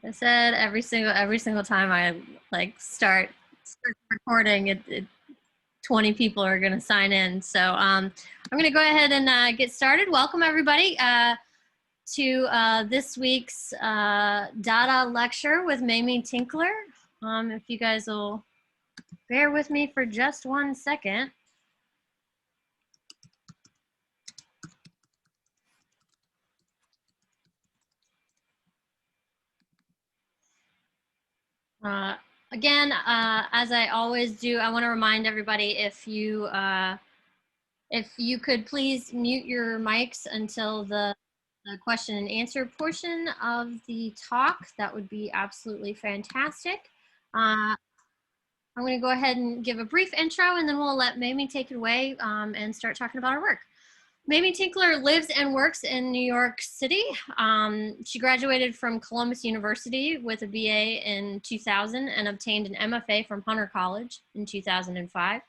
I said, every single time I start recording, 20 people are going to sign in. So I'm going to go ahead and get started. Welcome everybody to this week's DADAH lecture with Mamie Tinkler. If you guys will bear with me for just 1 second. Again, as I always do, I want to remind everybody if you could please mute your mics until the question and answer portion of the talk, that would be absolutely fantastic. I'm going to go ahead and give a brief intro, and then we'll let Mamie take it away and start talking about her work. Mamie Tinkler lives and works in New York City. She graduated from Columbus University with a BA in 2000 and obtained an MFA from Hunter College in 2005.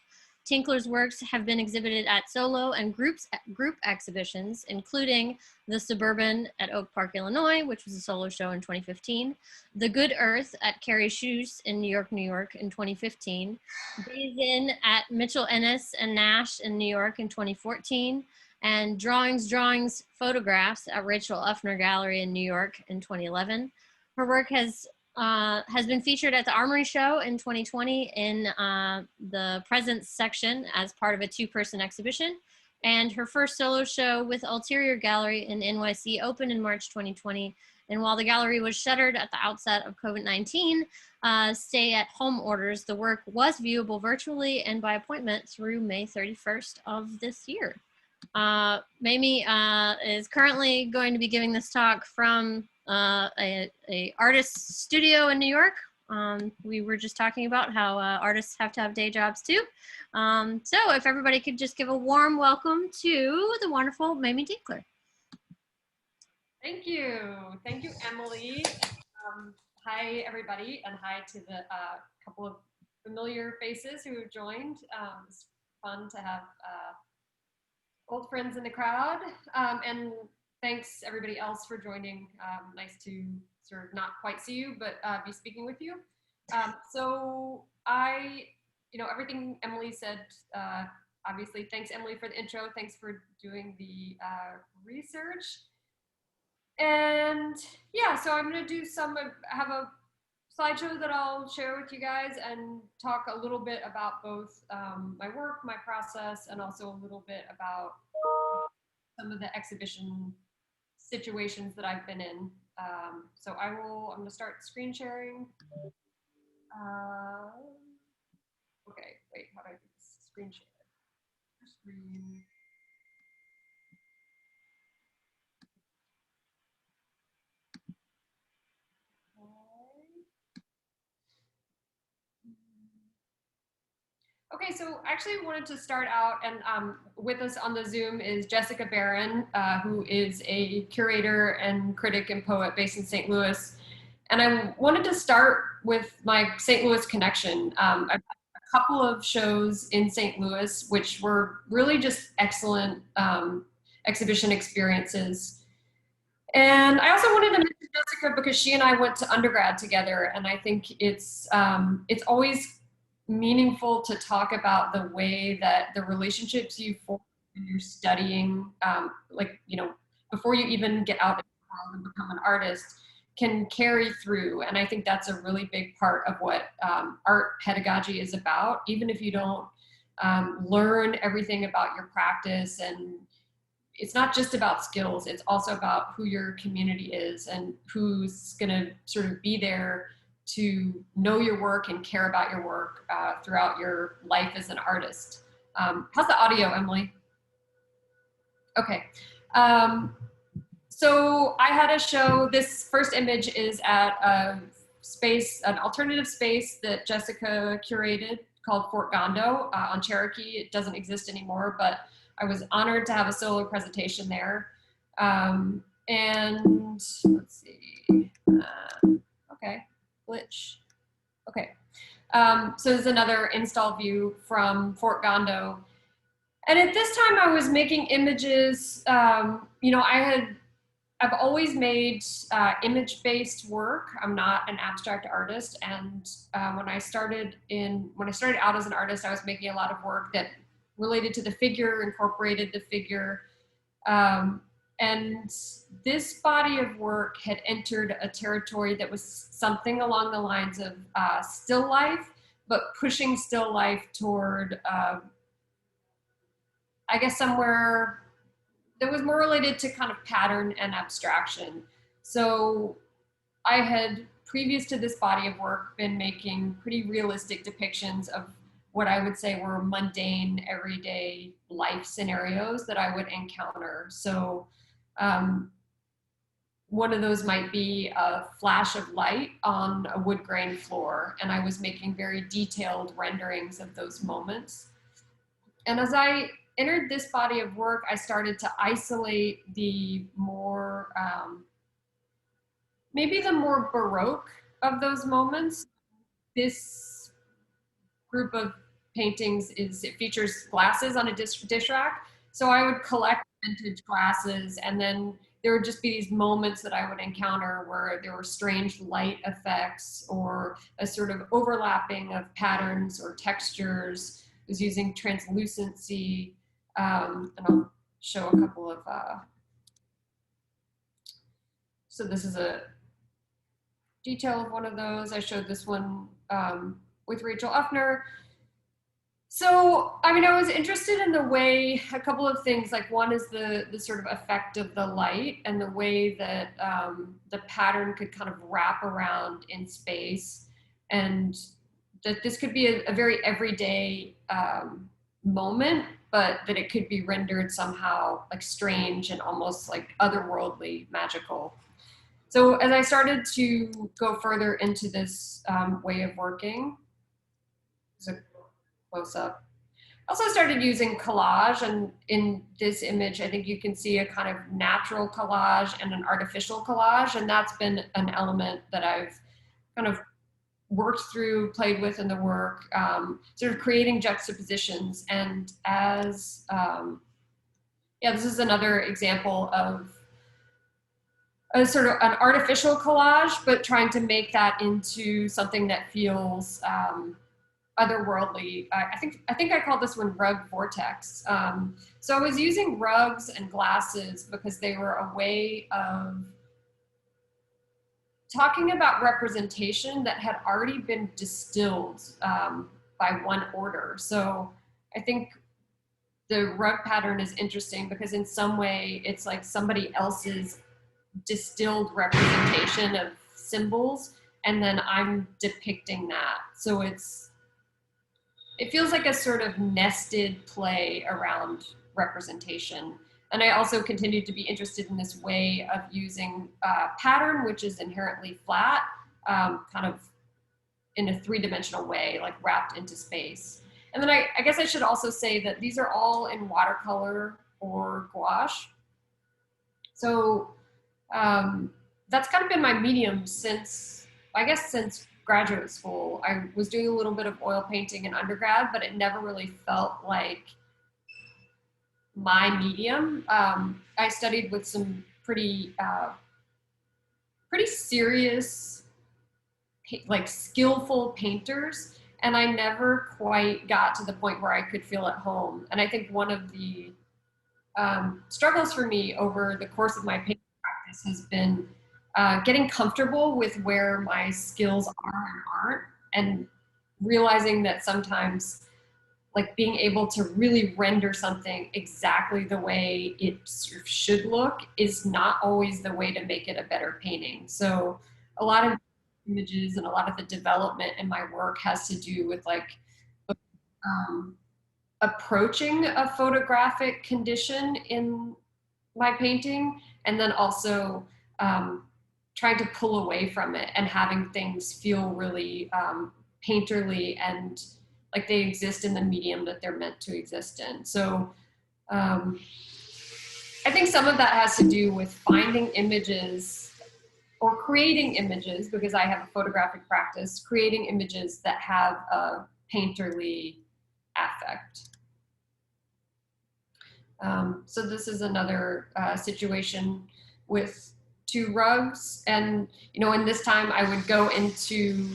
Tinkler's works have been exhibited at solo and group exhibitions, including the Suburban at Oak Park, Illinois, which was a solo show in 2015, The Good Earth at Kerry Schuss in New York in 2015, Days In at Mitchell-Innes Nash in New York in 2014, and Drawings, Photographs at Rachel Uffner Gallery in New York in 2011. Her work has been featured at the Armory Show in 2020 in the Presents section as part of a 2-person exhibition. And her first solo show with Ulterior Gallery in NYC opened in March 2020. And while the gallery was shuttered at the outset of COVID-19 stay-at-home orders, the work was viewable virtually and by appointment through May 31st of this year. Mamie is currently going to be giving this talk from a artist's studio in New York. We were just talking about how artists have to have day jobs too. So if everybody could just give a warm welcome to the wonderful Mamie Tinkler. Thank you, Emily. Hi everybody, and hi to the couple of familiar faces who have joined. It's fun to have old friends in the crowd, and thanks everybody else for joining. Nice to sort of not quite see you, but be speaking with you. So everything Emily said, obviously, thanks Emily for the intro. Thanks for doing the research. And yeah, so I'm gonna do have a slideshow that I'll share with you guys and talk a little bit about both my work, my process, and also a little bit about some of the exhibition situations that I've been in. So I'm gonna start screen sharing. Okay, wait, how do I do this? Screen share. Screen. Okay, so actually wanted to start out, and with us on the Zoom is Jessica Barron, who is a curator and critic and poet based in St. Louis. And I wanted to start with my St. Louis connection. I've had a couple of shows in St. Louis, which were really just excellent exhibition experiences. And I also wanted to mention Jessica because she and I went to undergrad together, and I think it's always meaningful to talk about the way that the relationships you form when you're studying, before you even get out and become an artist, can carry through. And I think that's a really big part of what art pedagogy is about, even if you don't learn everything about your practice. And it's not just about skills, it's also about who your community is and who's gonna sort of be there to know your work and care about your work throughout your life as an artist. How's the audio, Emily? Okay. So I had a show. This first image is at an alternative space that Jessica curated called Fort Gondo on Cherokee. It doesn't exist anymore, but I was honored to have a solo presentation there. And let's see, okay. Glitch. Okay, so there's another install view from Fort Gondo. And at this time I was making images, I had I've always made image-based work. I'm not an abstract artist, and when I started out as an artist, I was making a lot of work that related to the figure, incorporated the figure, and this body of work had entered a territory that was something along the lines of still life, but pushing still life toward, I guess, somewhere that was more related to kind of pattern and abstraction. So I had, previous to this body of work, been making pretty realistic depictions of what I would say were mundane, everyday life scenarios that I would encounter. So one of those might be a flash of light on a wood grain floor, and I was making very detailed renderings of those moments. And as I entered this body of work, I started to isolate the more, maybe the more Baroque of those moments. This group of paintings it features glasses on a dish rack. So I would collect vintage glasses, and then there would just be these moments that I would encounter where there were strange light effects or a sort of overlapping of patterns or textures. I was using translucency, and I'll show a couple of, so this is a detail of one of those. I showed this one with Rachel Uffner. So, I mean, I was interested in the way, a couple of things, like one is the sort of effect of the light and the way that the pattern could kind of wrap around in space, and that this could be a very everyday moment, but that it could be rendered somehow like strange and almost like otherworldly, magical. So as I started to go further into this way of working, there's a close up. Also started using collage, and in this image, I think you can see a kind of natural collage and an artificial collage, and that's been an element that I've kind of worked through, played with in the work, sort of creating juxtapositions. And as, yeah, this is another example of a sort of an artificial collage, but trying to make that into something that feels otherworldly. I think I called this one rug vortex. So I was using rugs and glasses because they were a way of talking about representation that had already been distilled by one order. So I think the rug pattern is interesting because in some way it's like somebody else's distilled representation of symbols, and then I'm depicting that. So it feels like a sort of nested play around representation. And I also continued to be interested in this way of using pattern, which is inherently flat, kind of in a three-dimensional way, like wrapped into space. And then I guess I should also say that these are all in watercolor or gouache. So that's kind of been my medium since, I guess, since graduate school. I was doing a little bit of oil painting in undergrad, but it never really felt like my medium. I studied with some pretty serious, like skillful painters, and I never quite got to the point where I could feel at home. And I think one of the struggles for me over the course of my painting practice has been getting comfortable with where my skills are and aren't, and realizing that sometimes like being able to really render something exactly the way it sort of should look is not always the way to make it a better painting. So a lot of images and a lot of the development in my work has to do with like approaching a photographic condition in my painting, and then also trying to pull away from it and having things feel really painterly and like they exist in the medium that they're meant to exist in. So I think some of that has to do with finding images or creating images, because I have a photographic practice, creating images that have a painterly affect. So this is another situation with 2 rugs. And, you know, in this time I would go into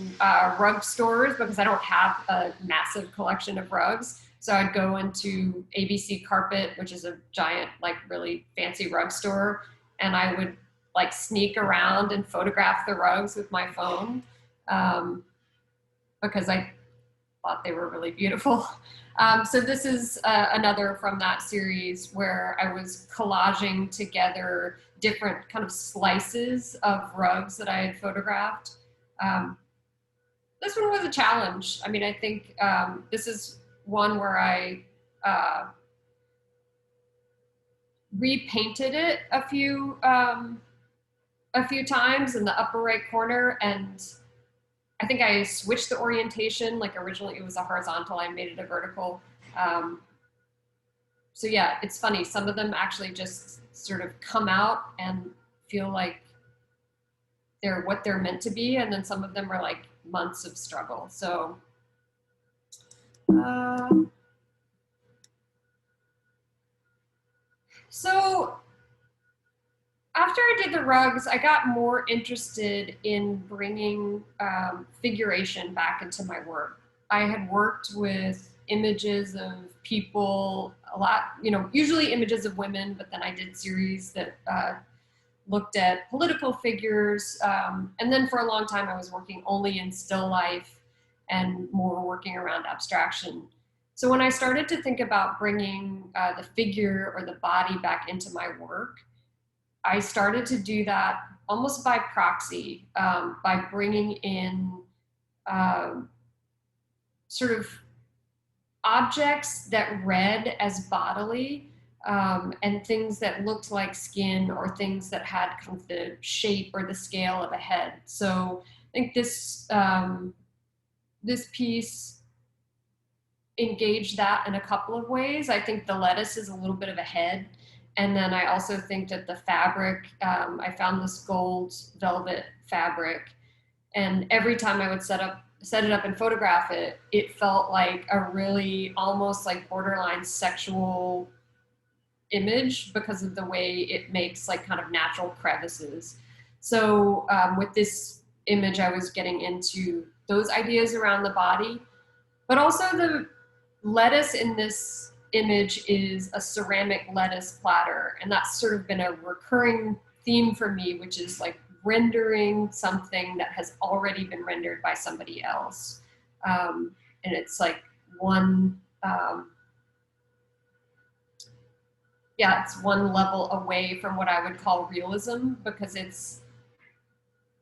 rug stores because I don't have a massive collection of rugs. So I'd go into ABC Carpet, which is a giant, like really fancy rug store. And I would like sneak around and photograph the rugs with my phone because I thought they were really beautiful. So this is another from that series where I was collaging together different kind of slices of rugs that I had photographed. This one was a challenge. I mean, I think this is one where I repainted it a few times in the upper right corner, and I think I switched the orientation. Like originally it was a horizontal, I made it a vertical. So yeah, it's funny. Some of them actually just sort of come out and feel like they're what they're meant to be. And then some of them are like months of struggle. So, after I did the rugs, I got more interested in bringing figuration back into my work. I had worked with images of people a lot, you know, usually images of women, but then I did series that looked at political figures. And then for a long time, I was working only in still life and more working around abstraction. So when I started to think about bringing the figure or the body back into my work, I started to do that almost by proxy, by bringing in sort of objects that read as bodily, and things that looked like skin or things that had kind of the shape or the scale of a head. So I think this piece engaged that in a couple of ways. I think the lettuce is a little bit of a head. And then I also think that the fabric, I found this gold velvet fabric, and every time I would set it up and photograph it, it felt like a really almost like borderline sexual image because of the way it makes like kind of natural crevices. So with this image, I was getting into those ideas around the body, but also the lettuce in this image is a ceramic lettuce platter. And that's sort of been a recurring theme for me, which is like rendering something that has already been rendered by somebody else. And it's like it's one level away from what I would call realism, because it's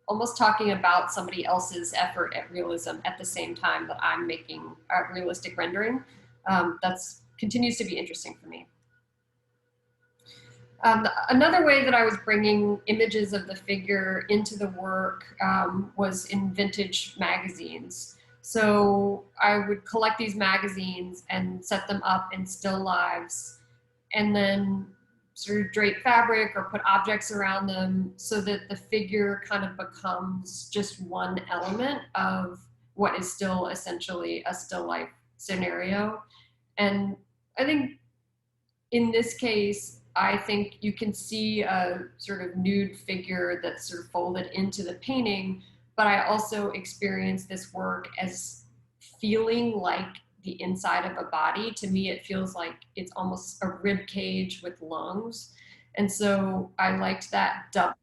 almost talking about somebody else's effort at realism at the same time that I'm making a realistic rendering. That's continues to be interesting for me. Another way that I was bringing images of the figure into the work was in vintage magazines. So I would collect these magazines and set them up in still lives, and then sort of drape fabric or put objects around them so that the figure kind of becomes just one element of what is still essentially a still life scenario. And I think in this case, I think you can see a sort of nude figure that's sort of folded into the painting, but I also experience this work as feeling like the inside of a body. To me, it feels like it's almost a rib cage with lungs. And so I liked that double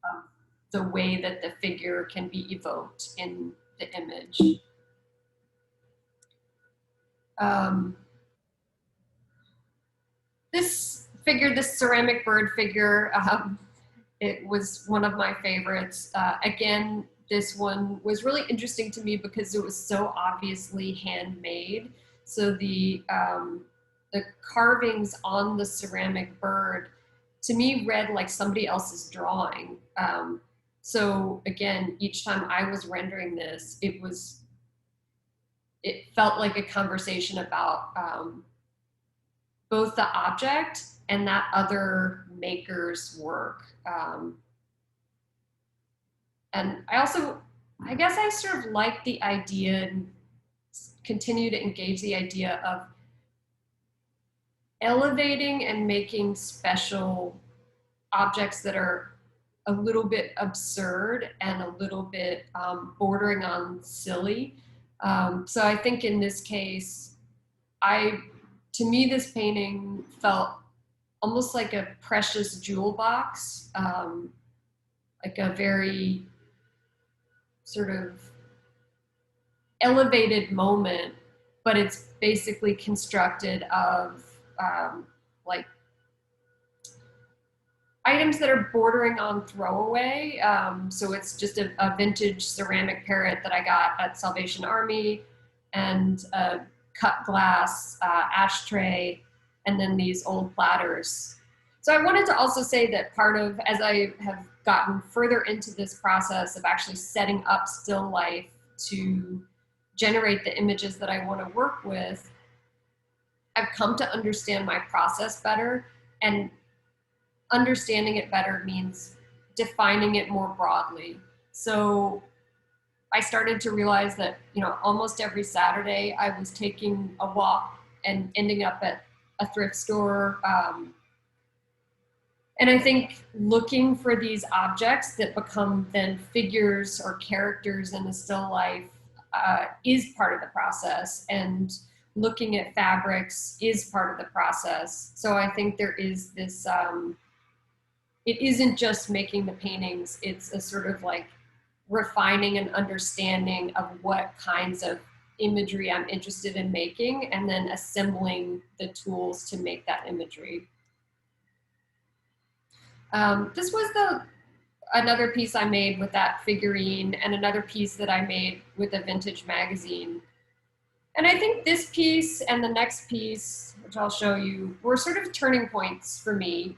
of the way that the figure can be evoked in the image. This figure, this ceramic bird figure, it was one of my favorites. Again, this one was really interesting to me because it was so obviously handmade. So the carvings on the ceramic bird, to me, read like somebody else's drawing. So again, each time I was rendering this, it felt like a conversation about both the object and that other maker's work. And I guess I sort of like the idea and continue to engage the idea of elevating and making special objects that are a little bit absurd and a little bit bordering on silly. So I think in this case, to me, this painting felt almost like a precious jewel box, like a very sort of elevated moment, but it's basically constructed of like items that are bordering on throwaway. So it's just a vintage ceramic parrot that I got at Salvation Army, and a cut glass ashtray, and then these old platters. So I wanted to also say that part of, as I have gotten further into this process of actually setting up still life to generate the images that I want to work with, I've come to understand my process better, and understanding it better means defining it more broadly. So I started to realize that, you know, almost every Saturday I was taking a walk and ending up at a thrift store. And I think looking for these objects that become then figures or characters in a still life is part of the process, and looking at fabrics is part of the process. So I think there is this, it isn't just making the paintings, it's a sort of like refining and understanding of what kinds of imagery I'm interested in making, and then assembling the tools to make that imagery. This was another piece I made with that figurine, and another piece that I made with a vintage magazine. And I think this piece and the next piece, which I'll show you, were sort of turning points for me.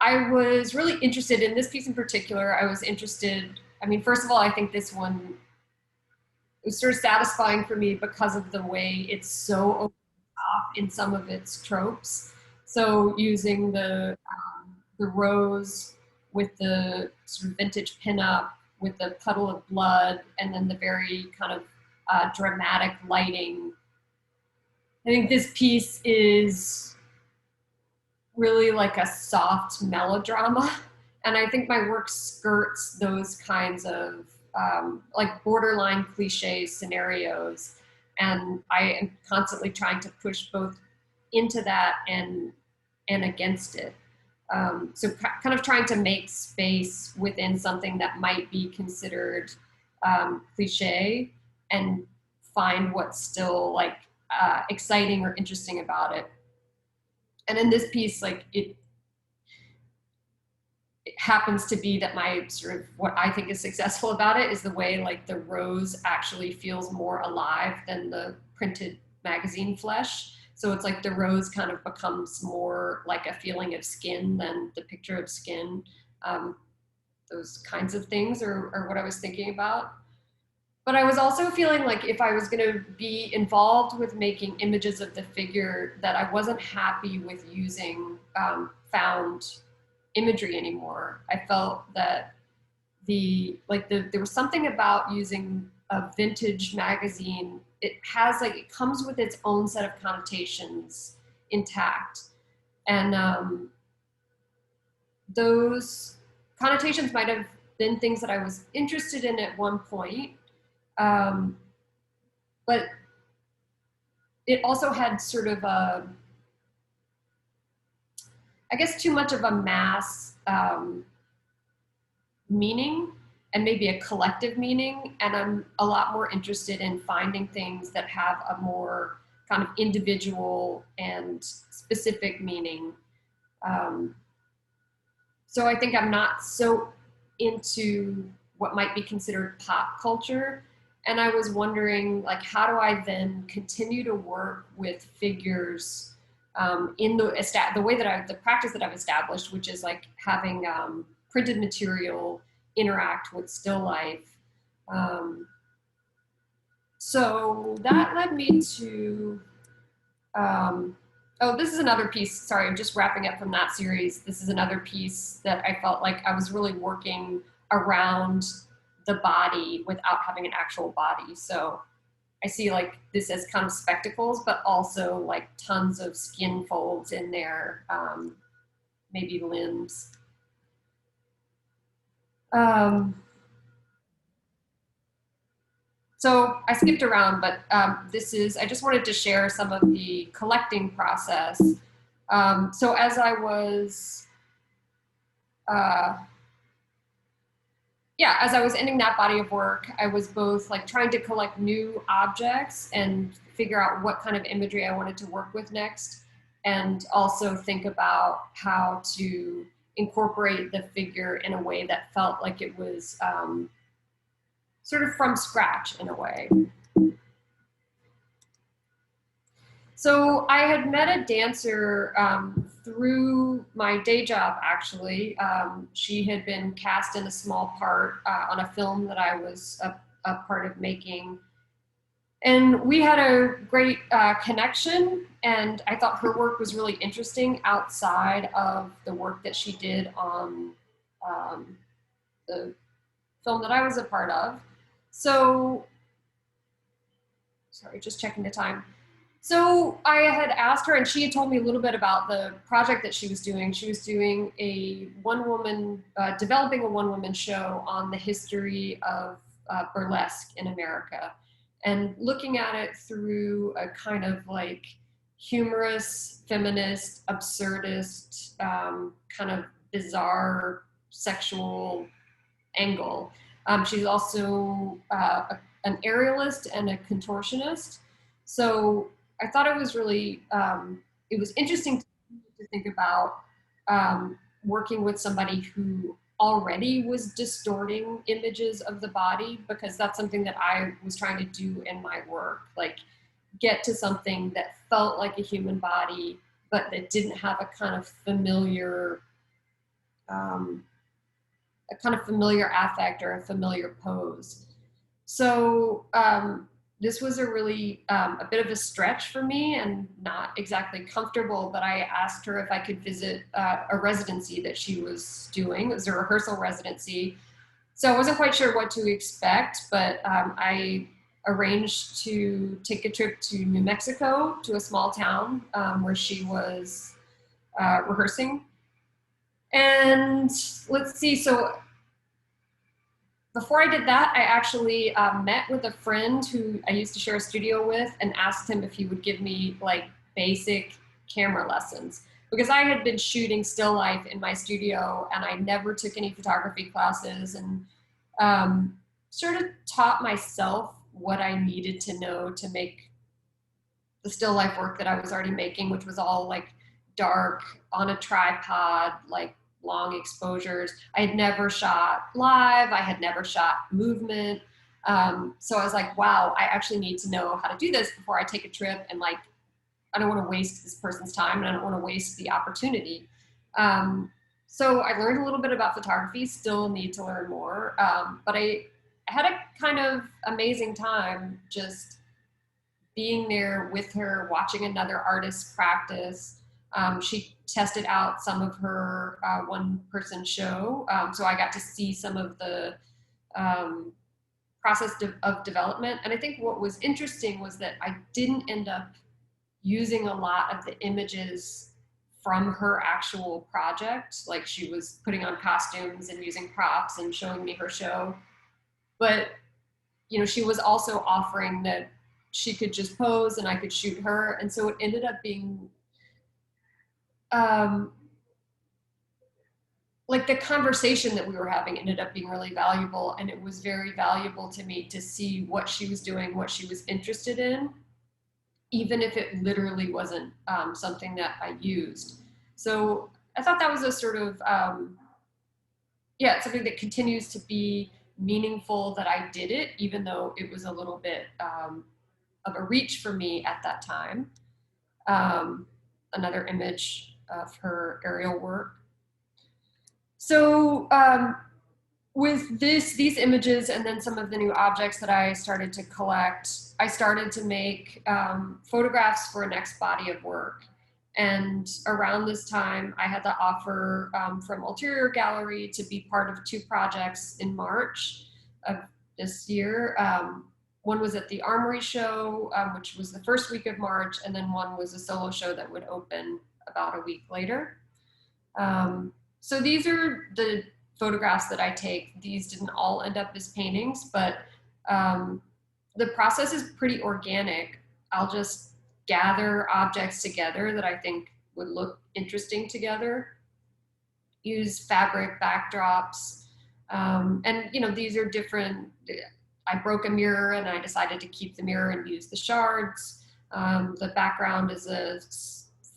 I was really interested in this piece in particular. I was interested, I mean, first of all, I think this one was sort of satisfying for me because of the way it's so over the top in some of its tropes. So using the rose with the sort of vintage pinup, with the puddle of blood, and then the very kind of dramatic lighting. I think this piece is really like a soft melodrama, and I think my work skirts those kinds of like borderline cliche scenarios, and I am constantly trying to push both into that and against it. So kind of trying to make space within something that might be considered cliche, and find what's still like exciting or interesting about it. And in this piece, like it happens to be that my sort of, what I think is successful about it is the way like the rose actually feels more alive than the printed magazine flesh. So it's like the rose kind of becomes more like a feeling of skin than the picture of skin. Those kinds of things are what I was thinking about. But I was also feeling like if I was going to be involved with making images of the figure, that I wasn't happy with using found imagery anymore. I felt that there was something about using a vintage magazine. It has like, it comes with its own set of connotations intact. And those connotations might have been things that I was interested in at one point. But it also had sort of a, I guess, too much of a mass meaning, and maybe a collective meaning. And I'm a lot more interested in finding things that have a more kind of individual and specific meaning. So I think I'm not so into what might be considered pop culture. And I was wondering, like, how do I then continue to work with figures in the way that the practice that I've established, which is like having printed material interact with still life. So that led me to, oh, this is another piece. Sorry, I'm just wrapping up from that series. This is another piece that I felt like I was really working around the body without having an actual body. So I see like this as kind of spectacles, but also like tons of skin folds in there. maybe limbs. So I skipped around, but I just wanted to share some of the collecting process. So as I was, as I was ending that body of work, I was both like trying to collect new objects and figure out what kind of imagery I wanted to work with next, and also think about how to incorporate the figure in a way that felt like it was sort of from scratch in a way. So I had met a dancer through my day job, actually. She had been cast in a small part on a film that I was a part of making. And we had a great connection, and I thought her work was really interesting outside of the work that she did on the film that I was a part of. So, sorry, just checking the time. So I had asked her, and she had told me a little bit about the project that she was doing. She was doing a developing a one-woman show on the history of burlesque in America, and looking at it through a kind of like humorous, feminist, absurdist, kind of bizarre sexual angle. She's also an aerialist and a contortionist. So I thought it was really, it was interesting to think about working with somebody who already was distorting images of the body, because that's something that I was trying to do in my work, like get to something that felt like a human body, but that didn't have a kind of familiar, affect or a familiar pose. So this was a really a bit of a stretch for me and not exactly comfortable, but I asked her if I could visit a residency that she was doing. It was a rehearsal residency. So I wasn't quite sure what to expect, but I arranged to take a trip to New Mexico, to a small town where she was rehearsing. And let's see, so before I did that, I actually met with a friend who I used to share a studio with and asked him if he would give me like basic camera lessons, because I had been shooting still life in my studio and I never took any photography classes, and sort of taught myself what I needed to know to make the still life work that I was already making, which was all like dark on a tripod, like long exposures. I had never shot live. I had never shot movement. So I was like, wow, I actually need to know how to do this before I take a trip. And like, I don't want to waste this person's time, and I don't want to waste the opportunity. So I learned a little bit about photography, still need to learn more. But I had a kind of amazing time just being there with her, watching another artist practice. She tested out some of her one-person show, so I got to see some of the process of development. And I think what was interesting was that I didn't end up using a lot of the images from her actual project. Like, she was putting on costumes and using props and showing me her show. But, you know, she was also offering that she could just pose and I could shoot her. And so it ended up being like the conversation that we were having ended up being really valuable. And it was very valuable to me to see what she was doing, what she was interested in, even if it literally wasn't something that I used. So I thought that was a sort of, something that continues to be meaningful, that I did it, even though it was a little bit of a reach for me at that time. Another image of her aerial work. So with these images and then some of the new objects that I started to collect, I started to make photographs for a next body of work. And around this time, I had the offer from Ulterior Gallery to be part of 2 projects in March of this year. One was at the Armory Show, which was the first week of March, and then one was a solo show that would open about a week later. So these are the photographs that I take. These didn't all end up as paintings, but the process is pretty organic. I'll just gather objects together that I think would look interesting together, use fabric backdrops, and you know, these are different. I broke a mirror and I decided to keep the mirror and use the shards. The background is a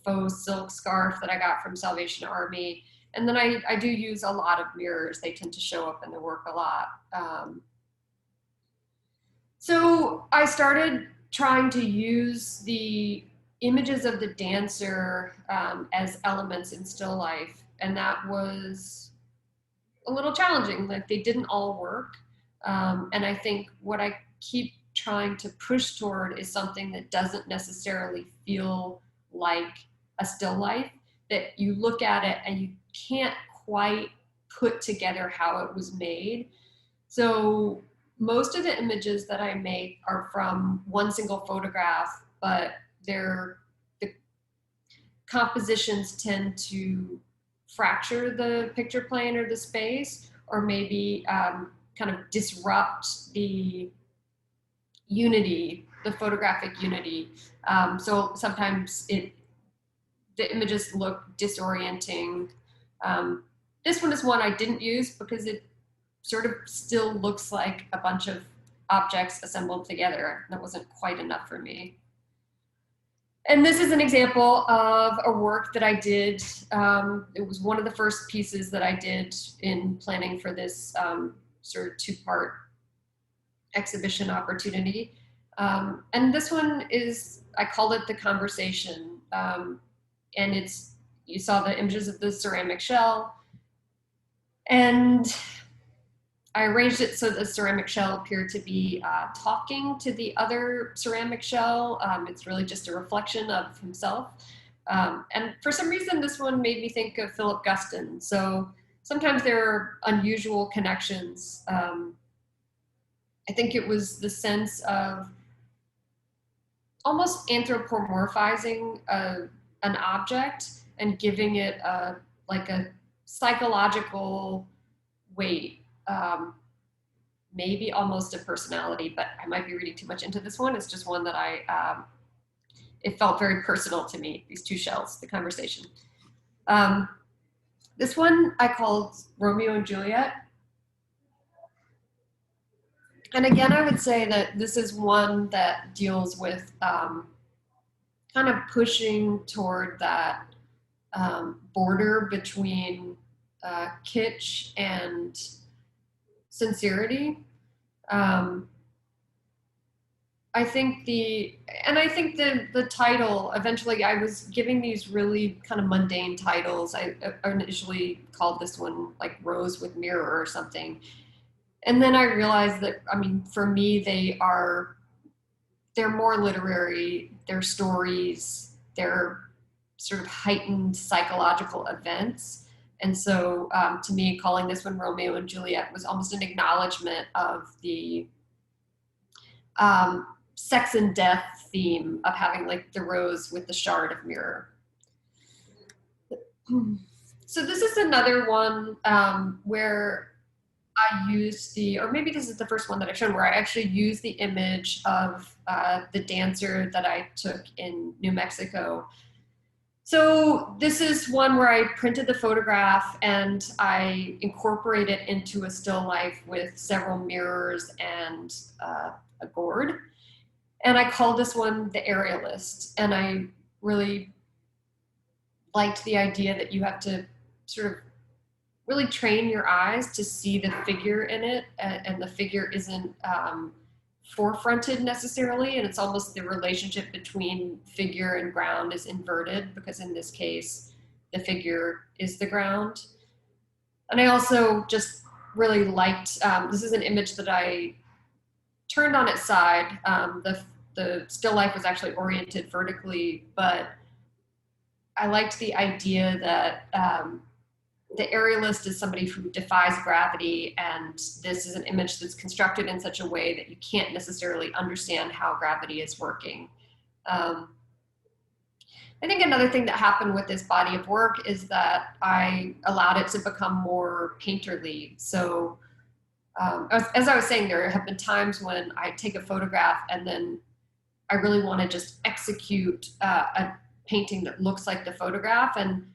faux silk scarf that I got from Salvation Army. And then I do use a lot of mirrors. They tend to show up in the work a lot. So I started trying to use the images of the dancer as elements in still life. And that was a little challenging. Like, they didn't all work. And I think what I keep trying to push toward is something that doesn't necessarily feel like a still life, that you look at it and you can't quite put together how it was made. So most of the images that I make are from one single photograph, but the compositions tend to fracture the picture plane or the space, or maybe kind of disrupt the unity, the photographic unity. So sometimes the images look disorienting. This one is one I didn't use because it sort of still looks like a bunch of objects assembled together. That wasn't quite enough for me. And this is an example of a work that I did. It was one of the first pieces that I did in planning for this sort of two-part exhibition opportunity. And this one is, I called it The Conversation. And you saw the images of the ceramic shell. And I arranged it so the ceramic shell appeared to be talking to the other ceramic shell. It's really just a reflection of himself. And for some reason, this one made me think of Philip Guston. So sometimes there are unusual connections. I think it was the sense of almost anthropomorphizing an object and giving it like a psychological weight. Maybe almost a personality, but I might be reading too much into this one. It's just one that it felt very personal to me, these two shells, The Conversation. This one I called Romeo and Juliet. And again, I would say that this is one that deals with kind of pushing toward that border between kitsch and sincerity. I think the title, eventually I was giving these really kind of mundane titles. I initially called this one like Rose with Mirror or something. And then I realized that, I mean, for me, they're more literary, they're stories, they're sort of heightened psychological events. And so to me, calling this one Romeo and Juliet was almost an acknowledgement of the sex and death theme of having like the rose with the shard of mirror. So this is another one where I used or maybe this is the first one that I've shown, where I actually used the image of the dancer that I took in New Mexico. So this is one where I printed the photograph and I incorporated it into a still life with several mirrors and a gourd. And I called this one The Aerialist. And I really liked the idea that you have to sort of really train your eyes to see the figure in it, and the figure isn't forefronted necessarily, and it's almost the relationship between figure and ground is inverted, because in this case the figure is the ground. And I also just really liked, this is an image that I turned on its side. The still life was actually oriented vertically, but I liked the idea that the aerialist is somebody who defies gravity, and this is an image that's constructed in such a way that you can't necessarily understand how gravity is working. I think another thing that happened with this body of work is that I allowed it to become more painterly. So as I was saying, there have been times when I take a photograph and then I really want to just execute a painting that looks like the photograph, and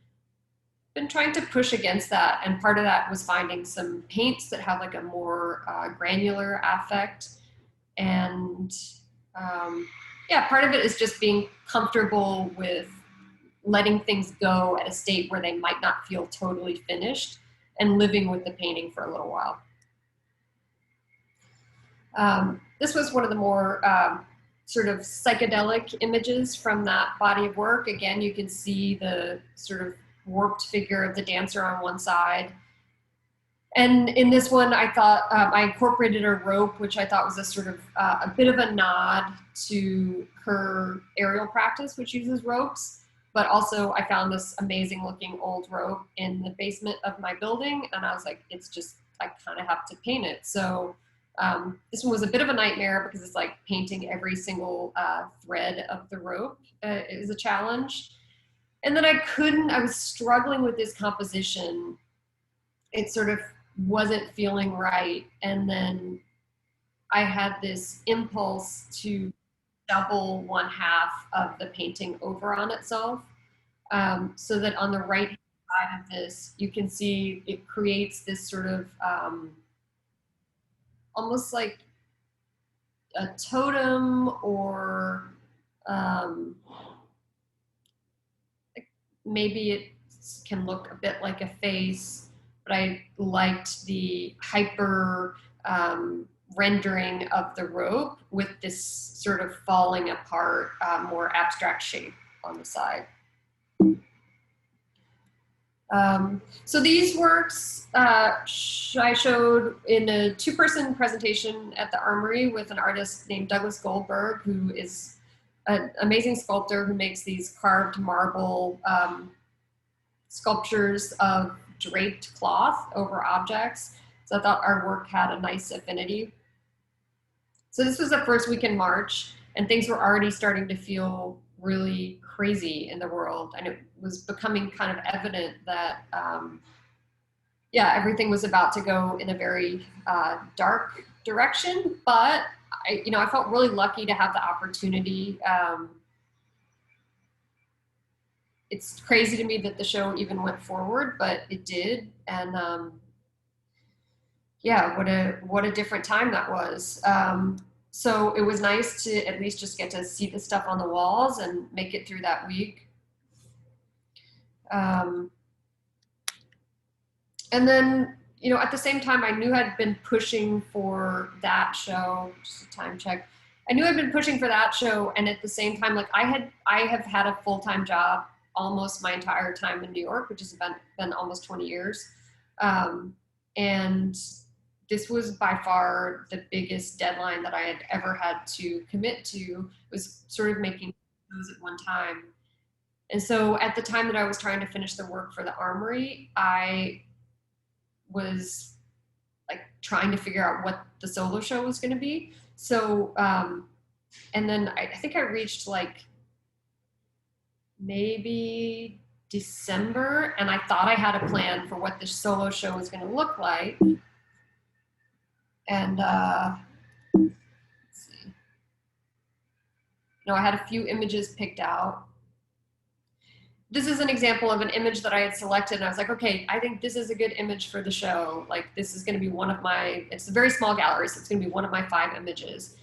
been trying to push against that. And part of that was finding some paints that have like a more granular affect. And yeah, part of it is just being comfortable with letting things go at a state where they might not feel totally finished and living with the painting for a little while. This was one of the more sort of psychedelic images from that body of work. Again, you can see the sort of warped figure of the dancer on one side. And in this one, I thought I incorporated a rope, which I thought was a sort of a bit of a nod to her aerial practice, which uses ropes. But also I found this amazing looking old rope in the basement of my building. And I was like, it's just, I kind of have to paint it. So this one was a bit of a nightmare because it's like painting every single thread of the rope is a challenge. And then I was struggling with this composition. It sort of wasn't feeling right. And then I had this impulse to double one half of the painting over on itself. So that on the right side of this, you can see it creates this sort of almost like a totem, or maybe it can look a bit like a face, but I liked the hyper rendering of the rope with this sort of falling apart, more abstract shape on the side. So these works I showed in a 2-person presentation at the Armory with an artist named Douglas Goldberg, who is an amazing sculptor who makes these carved marble sculptures of draped cloth over objects. So I thought our work had a nice affinity. So this was the first week in March, and things were already starting to feel really crazy in the world. And it was becoming kind of evident that, yeah, everything was about to go in a very dark direction. But I felt really lucky to have the opportunity. It's crazy to me that the show even went forward, but it did. And yeah, what a different time that was. So it was nice to at least just get to see the stuff on the walls and make it through that week. And then, at the same time, I knew I'd been pushing for that show, just a time check. I knew I'd been pushing for that show. And at the same time, like I have had a full-time job almost my entire time in New York, which has been almost 20 years. And this was by far the biggest deadline that I had ever had to commit to. It was sort of making those at one time. And so at the time that I was trying to finish the work for the Armory, I was like trying to figure out what the solo show was going to be. So, and then I think I reached like maybe December, and I thought I had a plan for what the solo show was going to look like. And let's see. I had a few images picked out. This is an example of an image that I had selected, and I was like, okay, I think this is a good image for the show. Like, this is going to be one of my, it's a very small gallery, so it's going to be one of my 5 images.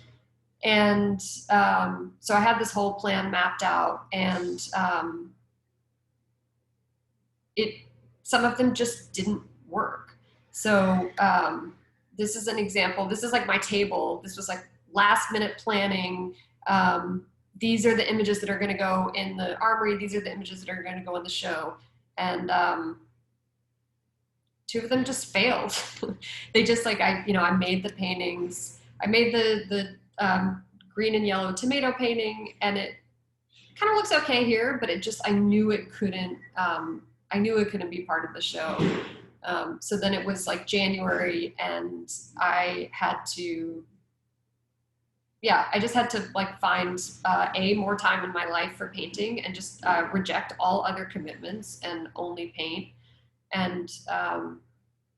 And so I had this whole plan mapped out, and some of them just didn't work. So this is an example. This is like my table. This was like last minute planning. These are the images that are going to go in the Armory. These are the images that are going to go in the show. And 2 of them just failed. They just like, I made the paintings. I made the green and yellow tomato painting, and it kind of looks okay here, but I knew it couldn't be part of the show. So then it was like January, and I had to yeah, I just had to like find more time in my life for painting and just reject all other commitments and only paint, and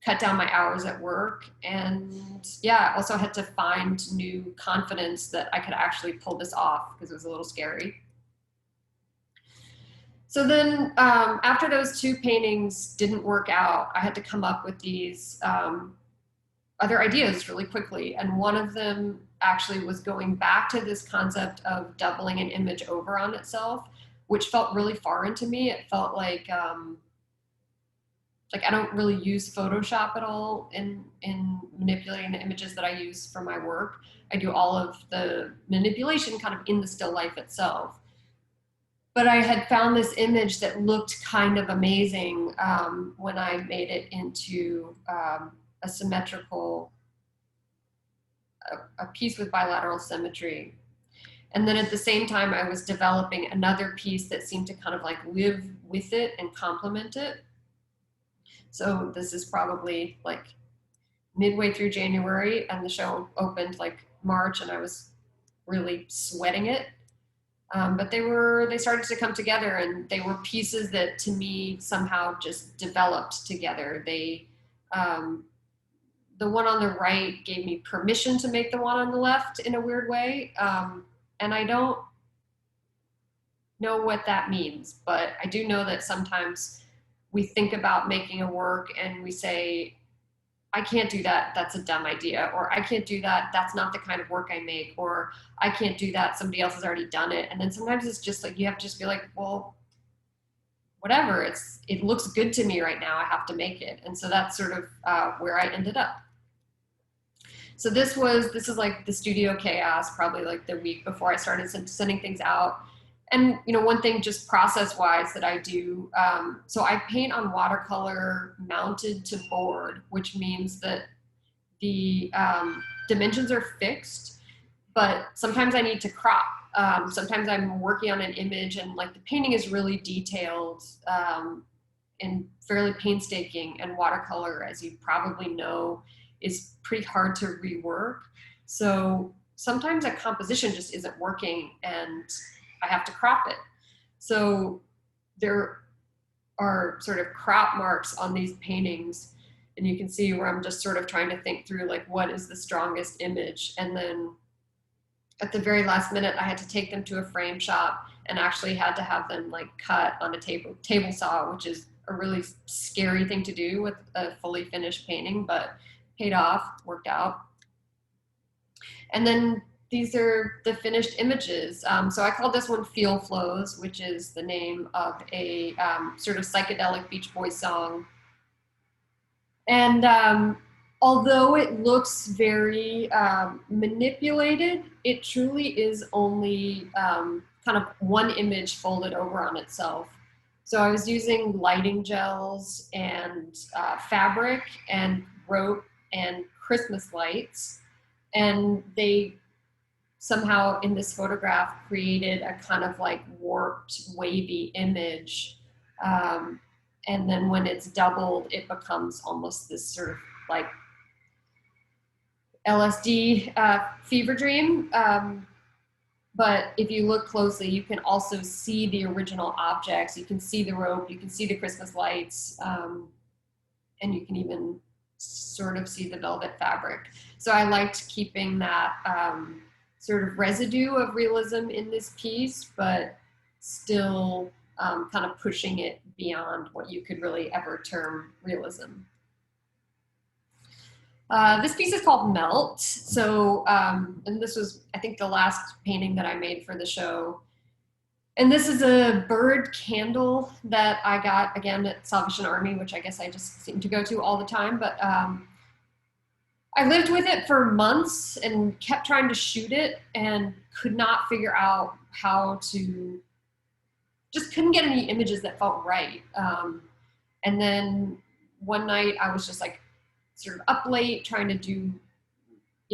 cut down my hours at work. And yeah, I also had to find new confidence that I could actually pull this off because it was a little scary. So then after those two paintings didn't work out, I had to come up with these other ideas really quickly. And one of them actually was going back to this concept of doubling an image over on itself, which felt really foreign to me. It felt like I don't really use Photoshop at all in manipulating the images that I use for my work. I do all of the manipulation kind of in the still life itself. But I had found this image that looked kind of amazing when I made it into a symmetrical, a piece with bilateral symmetry. And then at the same time, I was developing another piece that seemed to kind of like live with it and complement it. So this is probably like midway through January, and the show opened like March, and I was really sweating it. But they started to come together, and they were pieces that to me somehow just developed together. The one on the right gave me permission to make the one on the left in a weird way. And I don't know what that means, but I do know that sometimes we think about making a work and we say, I can't do that, that's a dumb idea, or I can't do that, that's not the kind of work I make, or I can't do that, somebody else has already done it. And then sometimes it's just like, you have to just be like, well, whatever, it looks good to me right now, I have to make it. And so that's sort of where I ended up. So this is like the studio chaos, probably like the week before I started sending things out. And one thing just process wise that I do, so I paint on watercolor mounted to board, which means that the dimensions are fixed, but sometimes I need to crop. Sometimes I'm working on an image and like the painting is really detailed and fairly painstaking, and watercolor, as you probably know, is pretty hard to rework. So sometimes a composition just isn't working and I have to crop it. So there are sort of crop marks on these paintings, and you can see where I'm just sort of trying to think through like what is the strongest image. And then at the very last minute, I had to take them to a frame shop and actually had to have them like cut on a table saw, which is a really scary thing to do with a fully finished painting, but paid off, worked out. And then these are the finished images. So I call this one Feel Flows, which is the name of a sort of psychedelic Beach Boys song. And although it looks very manipulated, it truly is only kind of one image folded over on itself. So I was using lighting gels and fabric and rope and Christmas lights, and they somehow in this photograph created a kind of like warped, wavy image. And then when it's doubled, it becomes almost this sort of like LSD fever dream. But if you look closely, you can also see the original objects. You can see the rope, you can see the Christmas lights, and you can even sort of see the velvet fabric. So I liked keeping that sort of residue of realism in this piece, but still kind of pushing it beyond what you could really ever term realism. This piece is called Melt. So, and this was, I think, the last painting that I made for the show. And this is a bird candle that I got, again, at Salvation Army, which I guess I just seem to go to all the time. But I lived with it for months and kept trying to shoot it and could not figure out how to, just couldn't get any images that felt right. And then one night I was just like sort of up late trying to do,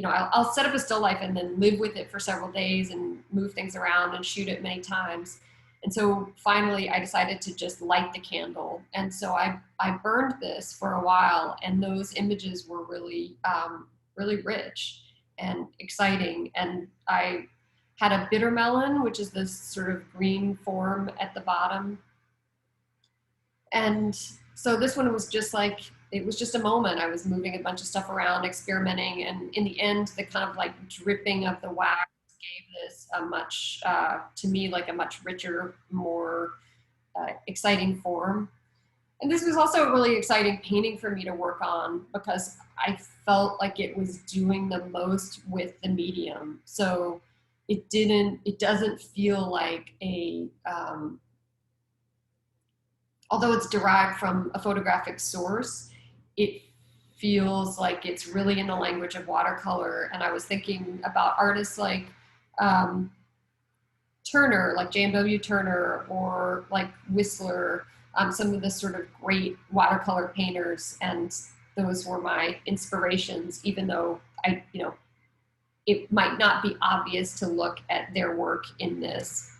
I'll set up a still life and then live with it for several days and move things around and shoot it many times. And so finally I decided to just light the candle. And so I burned this for a while, and those images were really, really rich. and exciting. And I had a bitter melon, which is this sort of green form at the bottom. And so this one was just like, it was just a moment. I was moving a bunch of stuff around, experimenting, and in the end, the kind of like dripping of the wax gave this a much, to me, like a much richer, more exciting form. And this was also a really exciting painting for me to work on because I felt like it was doing the most with the medium. So it doesn't feel like a, although it's derived from a photographic source, it feels like it's really in the language of watercolor. And I was thinking about artists like Turner, like J.M.W. Turner, or like Whistler, some of the sort of great watercolor painters. And those were my inspirations, even though it might not be obvious to look at their work in this.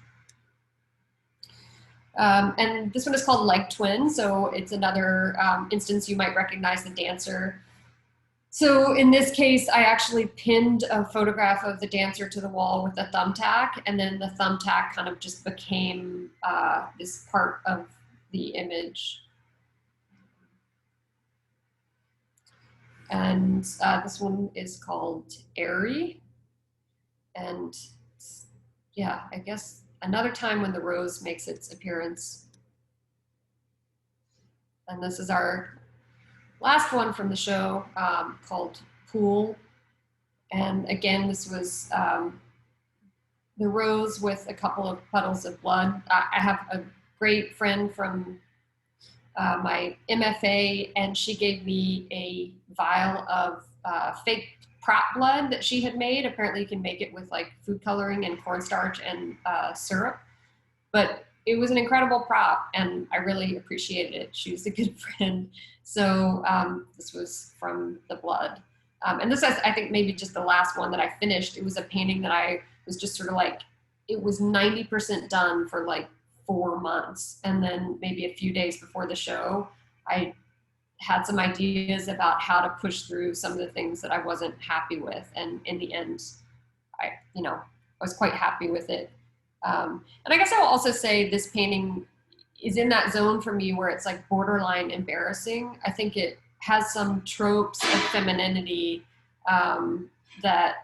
And this one is called Leg Twin, so it's another instance you might recognize the dancer. So in this case, I actually pinned a photograph of the dancer to the wall with a thumbtack, and then the thumbtack kind of just became this part of the image. And this one is called Airy. And yeah, I guess another time when the rose makes its appearance. And this is our last one from the show, called Pool. And again, this was the rose with a couple of puddles of blood. I have a great friend from my MFA, and she gave me a vial of fake prop blood that she had made. Apparently you can make it with like food coloring and cornstarch and syrup. But it was an incredible prop, and I really appreciated it. She was a good friend. So this was from the blood. And this is, I think, maybe just the last one that I finished. It was a painting that I was just sort of like, it was 90% done for like 4 months. And then maybe a few days before the show, I had some ideas about how to push through some of the things that I wasn't happy with. And in the end, I was quite happy with it. And I guess I will also say this painting is in that zone for me where it's like borderline embarrassing. I think it has some tropes of femininity that,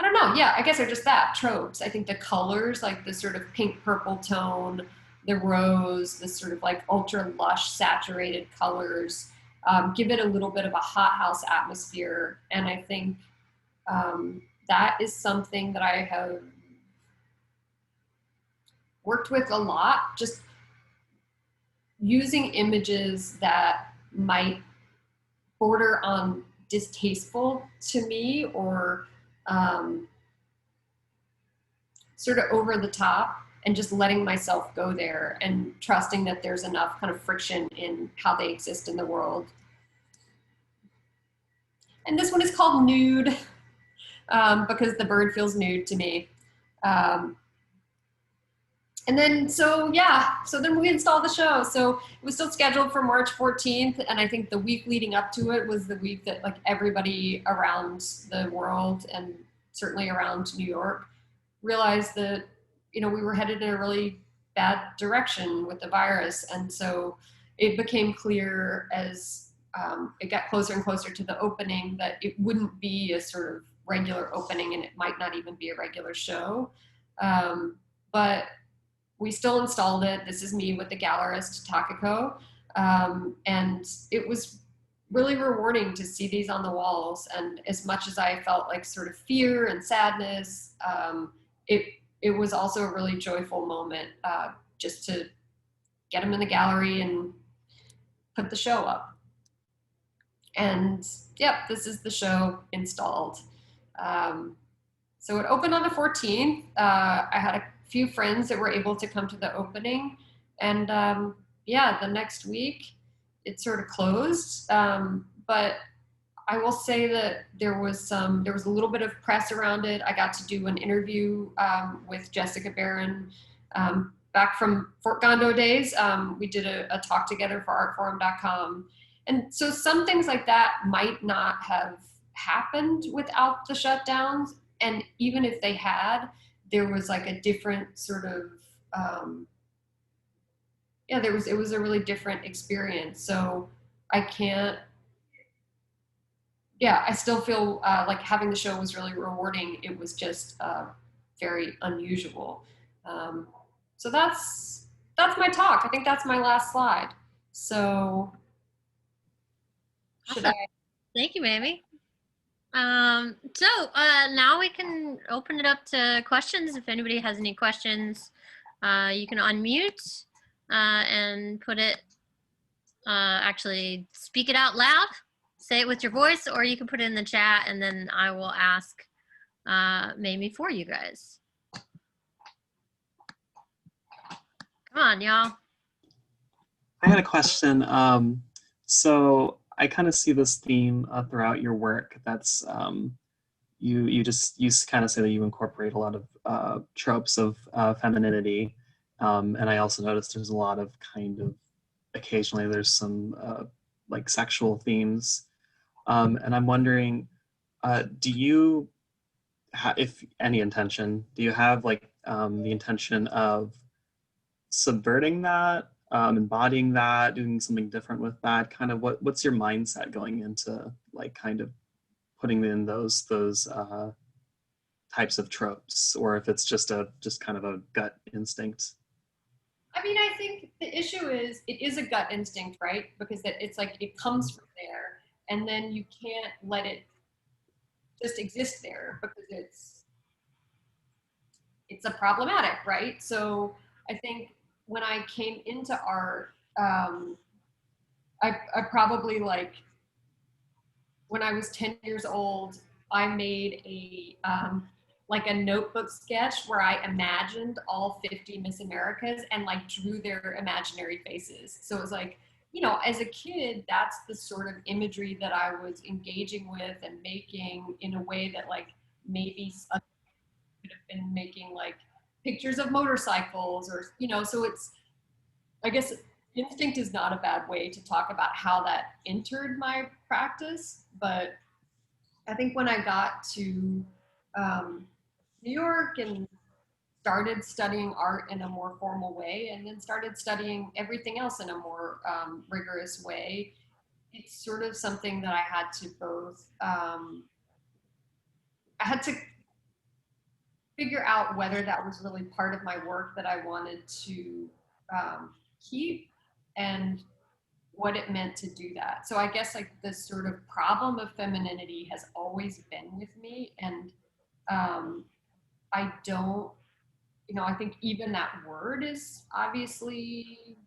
I don't know. Yeah, I guess they're just that, tropes. I think the colors, like the sort of pink purple tone, the rose, the sort of like ultra lush saturated colors, give it a little bit of a hothouse atmosphere. And I think that is something that I have worked with a lot, just using images that might border on distasteful to me or sort of over the top, and just letting myself go there and trusting that there's enough kind of friction in how they exist in the world. And this one is called Nude, because the bird feels nude to me. And then, so then we installed the show. So it was still scheduled for March 14th. And I think the week leading up to it was the week that like everybody around the world, and certainly around New York, realized that, we were headed in a really bad direction with the virus. And so it became clear as it got closer and closer to the opening that it wouldn't be a sort of regular opening, and it might not even be a regular show. But we still installed it. This is me with the gallerist Takako. And it was really rewarding to see these on the walls. And as much as I felt like sort of fear and sadness, it was also a really joyful moment just to get them in the gallery and put the show up. And yep, this is the show installed. So it opened on the 14th. I had a few friends that were able to come to the opening, and the next week it sort of closed. But I will say that there was a little bit of press around it. I got to do an interview with Jessica Barron back from Fort Gondo days. We did a talk together for artforum.com. And so some things like that might not have happened without the shutdowns. And even if they had, there was like a different sort of, it was a really different experience. So I can't, I still feel like having the show was really rewarding. It was just very unusual. Um, so that's my talk. I think that's my last slide. So should Awesome. Thank you, Mamie. So now we can open it up to questions. If anybody has any questions, you can unmute and put it, actually speak it out loud, say it with your voice, or you can put it in the chat and then I will ask Mamie for you guys. Come on, y'all. I had a question. So I kind of see this theme throughout your work. That's you kind of say that you incorporate a lot of tropes of femininity, and I also noticed there's a lot of kind of occasionally there's some like sexual themes, and I'm wondering, do you if any intention, do you have like the intention of subverting that, embodying that, doing something different with that? Kind of what's your mindset going into like kind of putting in those types of tropes, or if it's just kind of a gut instinct? I mean, I think the issue is it is a gut instinct, right? Because it's like it comes from there, and then you can't let it just exist there because it's a problematic, right? So I think when I came into art, I probably like when I was 10 years old, I made like a notebook sketch where I imagined all 50 Miss Americas and like drew their imaginary faces. So it was like, you know, as a kid, that's the sort of imagery that I was engaging with and making in a way that like maybe I could have been making like pictures of motorcycles or, you know, so it's, I guess instinct is not a bad way to talk about how that entered my practice. But I think when I got to New York and started studying art in a more formal way, and then started studying everything else in a more rigorous way, it's sort of something that I had to both, I had to figure out whether that was really part of my work that I wanted to keep and what it meant to do that. So I guess like this sort of problem of femininity has always been with me, and I don't, you know, I think even that word is obviously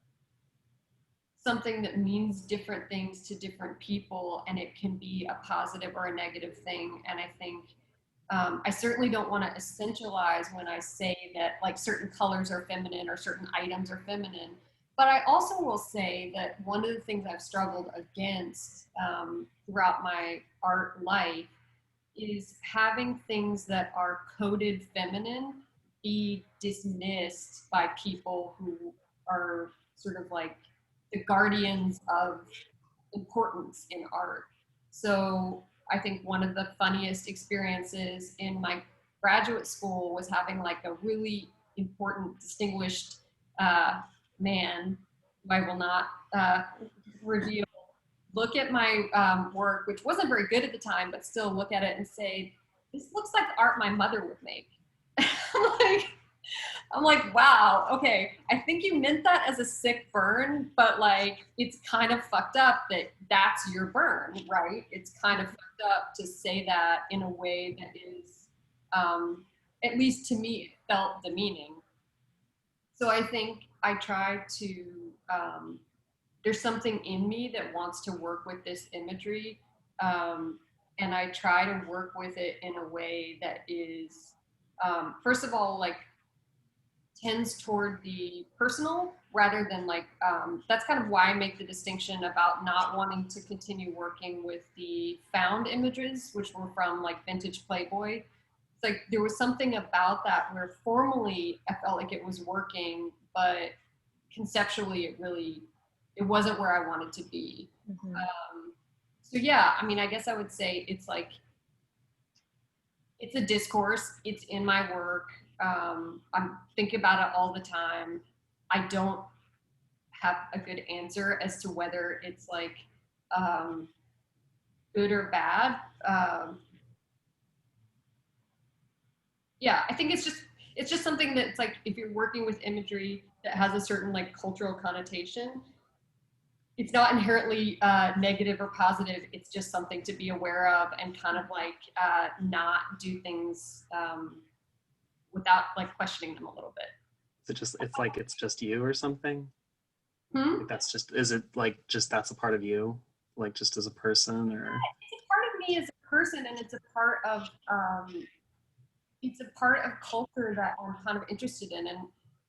something that means different things to different people, and it can be a positive or a negative thing. And I think I certainly don't want to essentialize when I say that like certain colors are feminine or certain items are feminine. But I also will say that one of the things I've struggled against throughout my art life is having things that are coded feminine be dismissed by people who are sort of like the guardians of importance in art. So I think one of the funniest experiences in my graduate school was having like a really important, distinguished man, who I will not reveal, look at my work, which wasn't very good at the time, but still look at it and say, this looks like art my mother would make. I'm like, wow, okay, I think you meant that as a sick burn, but like, it's kind of fucked up that that's your burn, right? It's kind of fucked up to say that in a way that is, at least to me, it felt demeaning. So I think I try to, there's something in me that wants to work with this imagery. And I try to work with it in a way that is, first of all, like tends toward the personal rather than like, that's kind of why I make the distinction about not wanting to continue working with the found images, which were from like vintage Playboy. It's like there was something about that where formally I felt like it was working, but conceptually it really it wasn't where I wanted to be. Mhm. So yeah, I mean, I guess I would say it's like, it's a discourse. It's in my work. I'm thinking about it all the time. I don't have a good answer as to whether it's like um, good or bad. Yeah, I think it's just something that's like, if you're working with imagery that has a certain like cultural connotation, it's not inherently negative or positive. It's just something to be aware of and kind of like not do things without like questioning them a little bit. Is it just, it's like it's just you or something? Hmm? Like that's just, is it like just that's a part of you, like just as a person, or? It's a part of me as a person, and it's a part of culture that I'm kind of interested in. And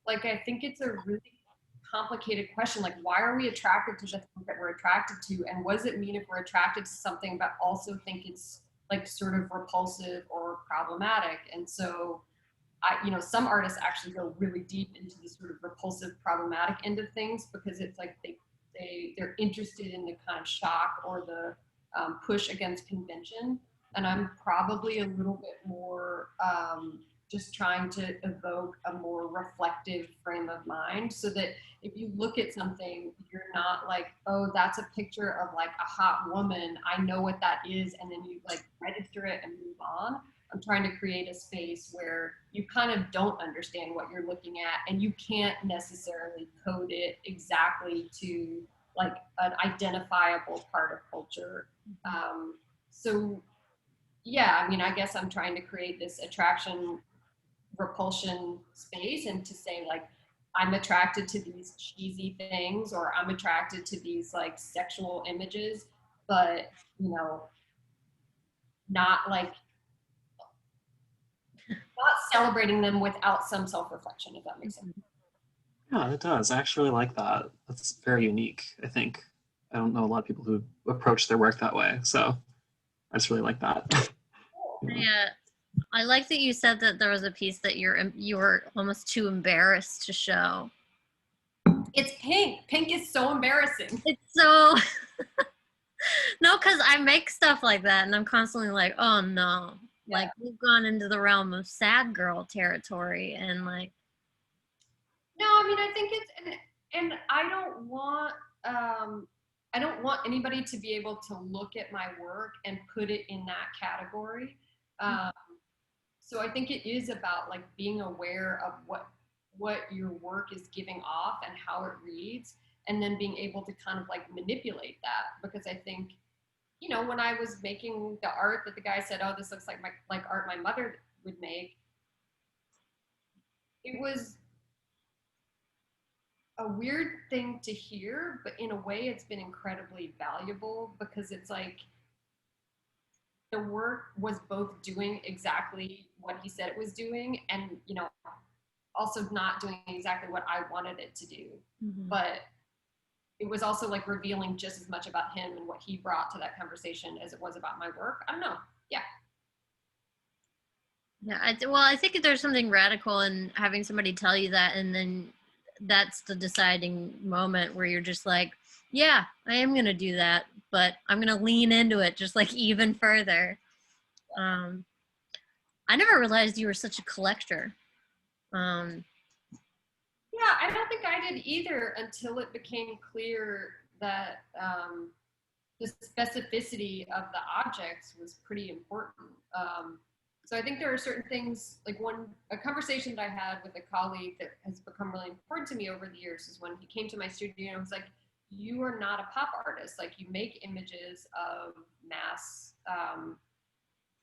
like, I think it's a really complicated question. Like, why are we attracted to the things that we're attracted to? And what does it mean if we're attracted to something, but also think it's like sort of repulsive or problematic? And so some artists actually go really deep into the sort of repulsive, problematic end of things, because it's like they're interested in the kind of shock or the push against convention. And I'm probably a little bit more just trying to evoke a more reflective frame of mind, so that if you look at something, you're not like, oh, that's a picture of like a hot woman, I know what that is, and then you like register it and move on. I'm trying to create a space where you kind of don't understand what you're looking at, and you can't necessarily code it exactly to like an identifiable part of culture. So yeah, I mean, I guess I'm trying to create this attraction repulsion space, and to say like, I'm attracted to these cheesy things, or I'm attracted to these like sexual images, but not like, not celebrating them without some self-reflection, if that makes sense. Yeah, it does. I actually like that. That's very unique, I think. I don't know a lot of people who approach their work that way, so I just really like that. Yeah. Yeah, I like that you said that there was a piece that you were almost too embarrassed to show. It's pink. Pink is so embarrassing. It's so no, because I make stuff like that, and I'm constantly like, oh no, like we've gone into the realm of sad girl territory, and like, No, I mean, I think it's, and I don't want anybody to be able to look at my work and put it in that category. Um, so I think it is about like being aware of what your work is giving off and how it reads, and then being able to kind of like manipulate that. Because I think, when I was making the art that the guy said, oh, this looks like art my mother would make, it was a weird thing to hear, but in a way it's been incredibly valuable, because it's like the work was both doing exactly what he said it was doing, and also not doing exactly what I wanted it to do. But it was also like revealing just as much about him and what he brought to that conversation as it was about my work. I don't know. Yeah. yeah, I think there's something radical in having somebody tell you that, and then that's the deciding moment where you're just like, yeah, I am gonna do that, but I'm gonna lean into it just like even further. I never realized you were such a collector. Yeah, I don't think I did either until it became clear that the specificity of the objects was pretty important. So I think there are certain things, like a conversation that I had with a colleague that has become really important to me over the years is when he came to my studio and was like, you are not a pop artist. Like, you make images of mass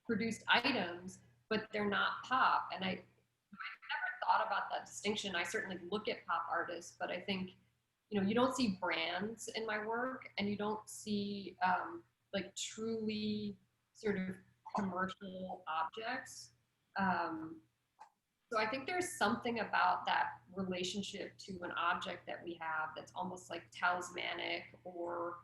produced items, but they're not pop. And I never thought about that distinction. I certainly look at pop artists, but I think, you don't see brands in my work, and you don't see like truly sort of commercial objects. So I think there's something about that relationship to an object that we have that's almost like talismanic, or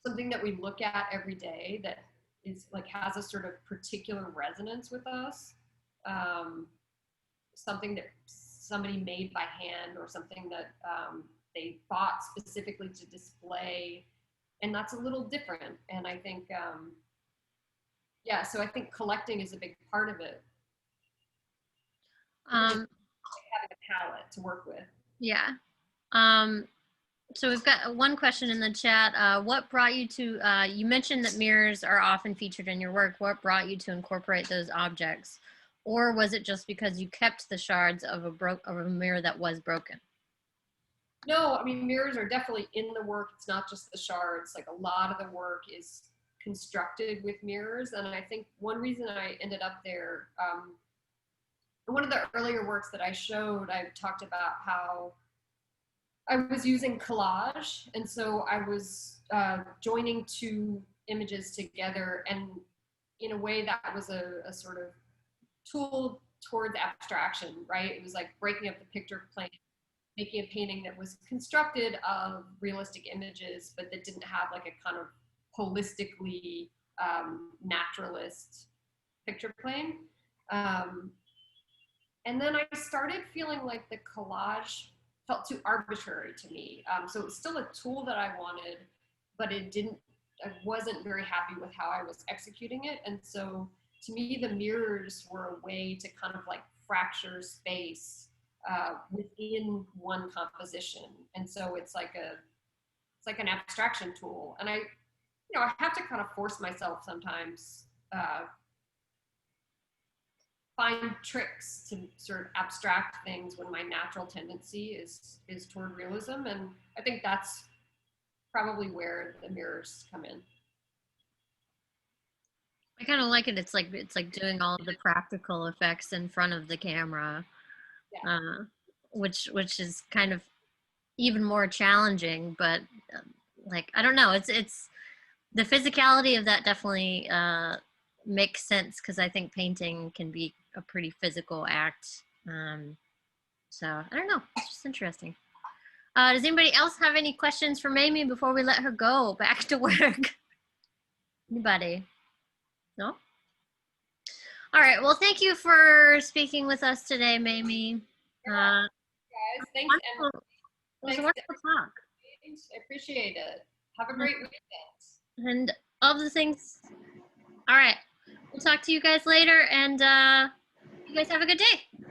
something that we look at every day that is like has a sort of particular resonance with us. Something that somebody made by hand or something that they bought specifically to display. And that's a little different. And I think, yeah, so I think collecting is a big part of it. Just having a palette to work with. Yeah. So we've got one question in the chat. What brought you to, you mentioned that mirrors are often featured in your work. What brought you to incorporate those objects? Or was it just because you kept the shards of a mirror that was broken? No, I mean, mirrors are definitely in the work. It's not just the shards. Like, a lot of the work is constructed with mirrors. And I think one reason I ended up there, in one of the earlier works that I showed, I talked about how I was using collage. And so I was joining two images together. And in a way, that was a sort of tool towards abstraction, right? It was like breaking up the picture plane, making a painting that was constructed of realistic images, but that didn't have like a kind of holistically naturalist picture plane. And then I started feeling like the collage felt too arbitrary to me. So it was still a tool that I wanted, but I wasn't very happy with how I was executing it. And so to me, the mirrors were a way to kind of like fracture space within one composition. And so it's like an abstraction tool. And I have to kind of force myself sometimes, find tricks to sort of abstract things when my natural tendency is toward realism. And I think that's probably where the mirrors come in. I kind of like it. It's like doing all of the practical effects in front of the camera, Yeah. Which is kind of even more challenging. But like, I don't know. It's the physicality of that definitely makes sense, because I think painting can be a pretty physical act. So I don't know. It's just interesting. Does anybody else have any questions for Mamie before we let her go back to work? Anybody? No? All right. Well, thank you for speaking with us today, Mamie. Guys, thanks. And it was a wonderful talk. I appreciate it. Have a great weekend. And all the things. All right. We'll talk to you guys later, and you guys have a good day.